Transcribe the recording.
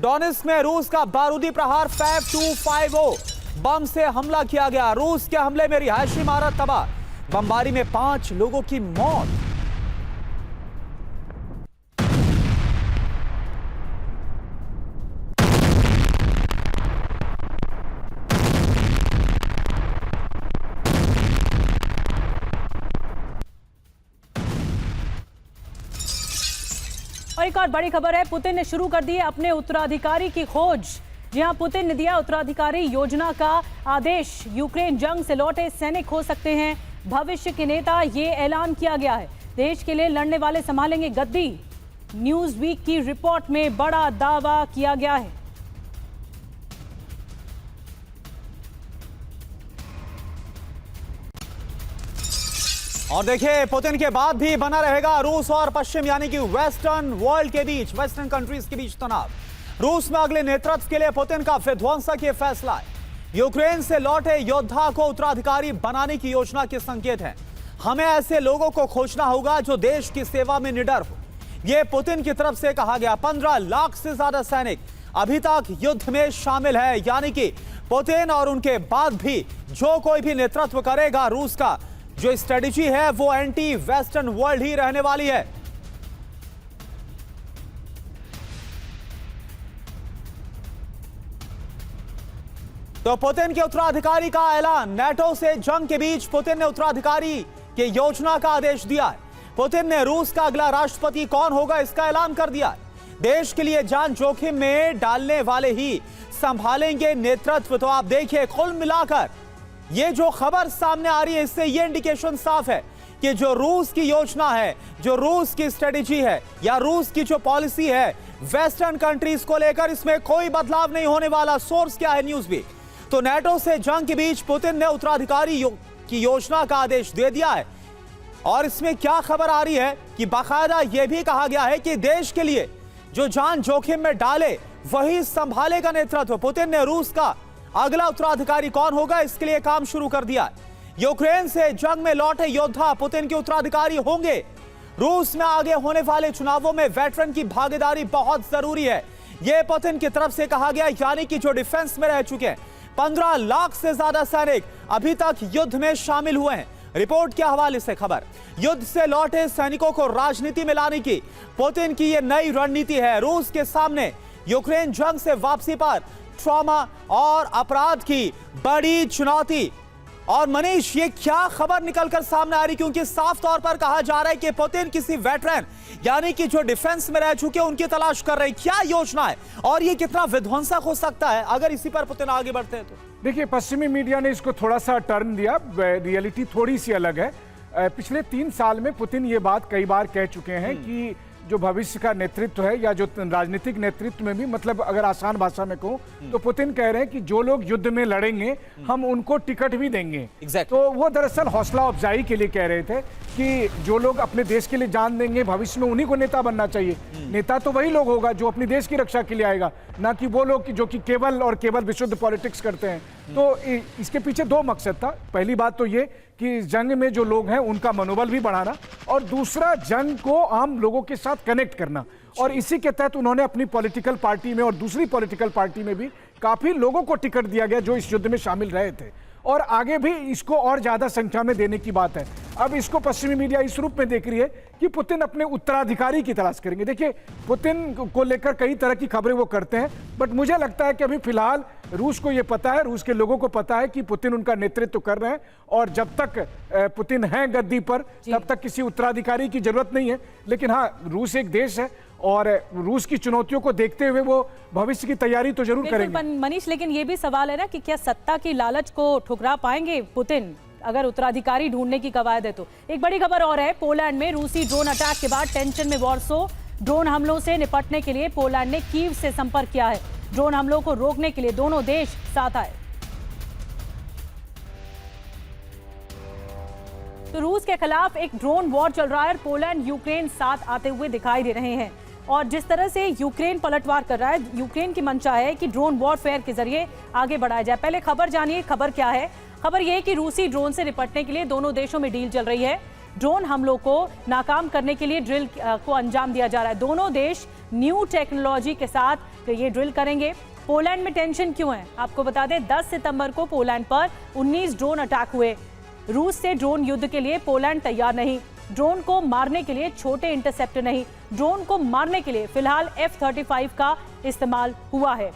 Donetsk में रूस का बारूदी प्रहार फैब 250 बम से हमला किया गया। रूस के हमले में रिहायशी इमारत तबाह, बमबारी में 5 लोगों की मौत। और एक और बड़ी खबर है, पुतिन ने शुरू कर दी है अपने उत्तराधिकारी की खोज। जी हां, पुतिन ने दिया उत्तराधिकारी योजना का आदेश। यूक्रेन जंग से लौटे सैनिक हो सकते हैं भविष्य के नेता, ये ऐलान किया गया है। देश के लिए लड़ने वाले संभालेंगे गद्दी। न्यूज वीक की रिपोर्ट में बड़ा दावा किया गया है। और देखिए, पुतिन के बाद भी बना रहेगा रूस और पश्चिम यानी कि वेस्टर्न वर्ल्ड के बीच, वेस्टर्न कंट्रीज के बीच तनाव। रूस में अगले नेतृत्व के लिए पुतिन का विध्वंसक ये फैसला है। यूक्रेन से लौटे योद्धा को उत्तराधिकारी बनाने की योजना के संकेत हैं। हमें ऐसे लोगों को खोजना होगा जो देश की सेवा में निडर हो, यह पुतिन की तरफ से कहा गया। 15 लाख से ज्यादा सैनिक अभी तक युद्ध में शामिल है, यानी कि पुतिन और उनके बाद भी जो कोई भी नेतृत्व करेगा, रूस का जो स्ट्रेटेजी है वो एंटी वेस्टर्न वर्ल्ड ही रहने वाली है। तो पुतिन के उत्तराधिकारी का ऐलान। नाटो से जंग के बीच पुतिन ने उत्तराधिकारी की योजना का आदेश दिया है। पुतिन ने रूस का अगला राष्ट्रपति कौन होगा इसका ऐलान कर दिया है। देश के लिए जान जोखिम में डालने वाले ही संभालेंगे नेतृत्व। तो आप देखिए, कुल मिलाकर ये जो खबर सामने आ रही है, इससे ये इंडिकेशन साफ है कि जो रूस की योजना है, जो रूस की स्ट्रेटेजी है या रूस की जो पॉलिसी है वेस्टर्न कंट्रीज को लेकर, इसमें कोई बदलाव नहीं होने वाला। सोर्स क्या है? News week. तो नाटो से जंग के बीच पुतिन ने उत्तराधिकारी की योजना का आदेश दे दिया है। और इसमें क्या खबर आ रही है कि बाकायदा यह भी कहा गया है कि देश के लिए जो जान जोखिम में डाले वही संभालेगा नेतृत्व। पुतिन ने रूस का अगला उत्तराधिकारी कौन होगा इसके लिए काम शुरू कर दिया। यूक्रेन से जंग में लौटे योद्धा पुतिन के उत्तराधिकारी होंगे। रूस में आगे होने वाले चुनावों में वेटरन की भागीदारी बहुत जरूरी है, यह पुतिन की तरफ से कहा गया। यानी कि जो डिफेंस में रह चुके हैं 15 लाख से ज्यादा सैनिक अभी तक युद्ध में शामिल हुए हैं। रिपोर्ट के हवाले से खबर, युद्ध से लौटे सैनिकों को राजनीति में लाने की पुतिन की यह नई रणनीति है। रूस के सामने यूक्रेन जंग से वापसी पर ट्रॉमा और अपराध की बड़ी चुनौती। और मनीष, ये क्या खबर निकलकर सामने आ रही, क्योंकि साफ तौर पर कहा जा रहा है कि पुतिन किसी वेटरन यानी कि जो डिफेंस में रह चुके उनकी तलाश कर रहे हैं। क्या योजना है और ये कितना विध्वंसक हो सकता है अगर इसी पर पुतिन आगे बढ़ते हैं तो? देखिए, पश्चिमी मीडिया ने इसको थोड़ा सा टर्न दिया, रियलिटी थोड़ी सी अलग है। पिछले 3 साल में पुतिन ये बात कई बार कह चुके हैं कि जो भविष्य का नेतृत्व है या जो राजनीतिक नेतृत्व में भी, मतलब अगर आसान भाषा में कहूं तो पुतिन कह रहे हैं कि जो लोग युद्ध में लड़ेंगे हम उनको टिकट भी देंगे। तो वो दरअसल हौसला अफजाई के लिए कह रहे थे कि जो लोग अपने देश के लिए जान देंगे भविष्य में उन्हीं को नेता बनना चाहिए। नेता तो वही लोग होगा जो अपनी देश की रक्षा के लिए आएगा, ना कि वो लोग जो कि केवल और केवल विशुद्ध पॉलिटिक्स करते हैं। तो इसके पीछे 2 मकसद था। पहली बात तो ये कि जंग में जो लोग हैं उनका मनोबल भी बढ़ाना, और दूसरा जंग को आम लोगों के साथ कनेक्ट करना। और इसी के तहत उन्होंने अपनी पॉलिटिकल पार्टी में और दूसरी पॉलिटिकल पार्टी में भी काफी लोगों को टिकट दिया गया जो इस युद्ध में शामिल रहे थे, और आगे भी इसको और ज्यादा संख्या में देने की बात है। अब इसको पश्चिमी मीडिया इस रूप में देख रही है कि पुतिन अपने उत्तराधिकारी की तलाश करेंगे। देखिए, पुतिन को लेकर कई तरह की खबरें वो करते हैं, बट मुझे लगता है कि अभी फिलहाल रूस को ये पता है, रूस के लोगों को पता है कि पुतिन उनका नेतृत्व कर रहे हैं, और जब तक पुतिन हैं गद्दी पर तब तक किसी उत्तराधिकारी की जरूरत नहीं है। लेकिन हाँ, रूस एक देश है और रूस की चुनौतियों को देखते हुए वो भविष्य की तैयारी तो जरूर करेंगे। मनीष, लेकिन ये भी सवाल है ना कि क्या सत्ता की लालच को ठुकरा पाएंगे पुतिन अगर उत्तराधिकारी ढूंढने की कवायद है तो? एक बड़ी खबर और है, पोलैंड में रूसी ड्रोन अटैक के बाद टेंशन में वॉर्सो। ड्रोन हमलों से निपटने के लिए पोलैंड ने कीव से संपर्क किया है। ड्रोन हमलों को रोकने के लिए दोनों देश साथ आए। तो रूस के खिलाफ एक ड्रोन वॉर चल रहा है और पोलैंड यूक्रेन साथ आते हुए दिखाई दे रहे हैं। और जिस तरह से यूक्रेन पलटवार कर रहा है, यूक्रेन की मंशा है कि ड्रोन वॉरफेयर के जरिए आगे बढ़ाया जाए। पहले खबर जानिए, खबर क्या है? खबर यह है कि रूसी ड्रोन से निपटने के लिए दोनों देशों में डील चल रही है। ड्रोन हमलों को नाकाम करने के लिए ड्रिल को अंजाम दिया जा रहा है। दोनों देश न्यू टेक्नोलॉजी के साथ ये ड्रिल करेंगे। पोलैंड में टेंशन क्यों है, आपको बता दें 10 सितंबर को पोलैंड पर 19 ड्रोन अटैक हुए। रूस से ड्रोन युद्ध के लिए पोलैंड तैयार नहीं। ड्रोन को मारने के लिए छोटे इंटरसेप्टर नहीं, ड्रोन को मारने के लिए फिलहाल F-35 का इस्तेमाल हुआ है।